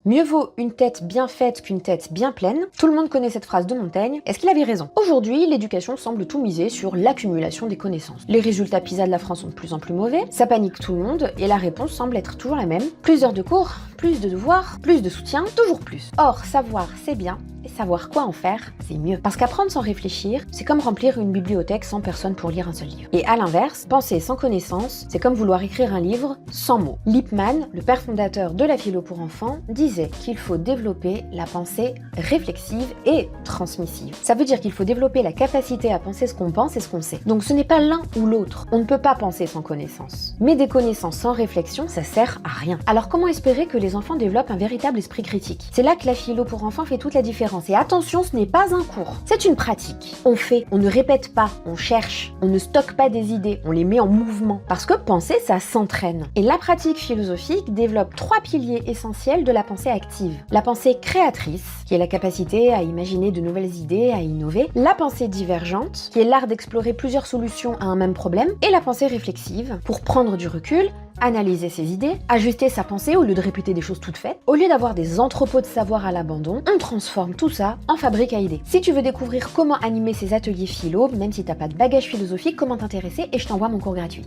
Mieux vaut une tête bien faite qu'une tête bien pleine. Tout le monde connaît cette phrase de Montaigne. Est-ce qu'il avait raison? Aujourd'hui, l'éducation semble tout miser sur l'accumulation des connaissances. Les résultats PISA de la France sont de plus en plus mauvais, ça panique tout le monde et la réponse semble être toujours la même. Plus d'heures de cours, plus de devoirs, plus de soutien, toujours plus. Or, savoir c'est bien, et savoir quoi en faire, c'est mieux. Parce qu'apprendre sans réfléchir, c'est comme remplir une bibliothèque sans personne pour lire un seul livre. Et à l'inverse, penser sans connaissance, c'est comme vouloir écrire un livre sans mots. Lippmann, le père fondateur de la philo pour enfants, disait qu'il faut développer la pensée réflexive et transmissive. Ça veut dire qu'il faut développer la capacité à penser ce qu'on pense et ce qu'on sait. Donc ce n'est pas l'un ou l'autre. On ne peut pas penser sans connaissance. Mais des connaissances sans réflexion, ça sert à rien. Alors comment espérer que les enfants développent un véritable esprit critique? C'est là que la philo pour enfants fait toute la différence. Et attention, ce n'est pas un cours, c'est une pratique. On fait, on ne répète pas, on cherche, on ne stocke pas des idées, on les met en mouvement. Parce que penser, ça s'entraîne. Et la pratique philosophique développe 3 piliers essentiels de la pensée active. La pensée créatrice, qui est la capacité à imaginer de nouvelles idées, à innover. La pensée divergente, qui est l'art d'explorer plusieurs solutions à un même problème. Et la pensée réflexive, pour prendre du recul, analyser ses idées, ajuster sa pensée au lieu de répéter des choses toutes faites. Au lieu d'avoir des entrepôts de savoir à l'abandon, on transforme tout ça en fabrique à idées. Si tu veux découvrir comment animer ces ateliers philo, même si t'as pas de bagage philosophique, comment t'intéresser et je t'envoie mon cours gratuit.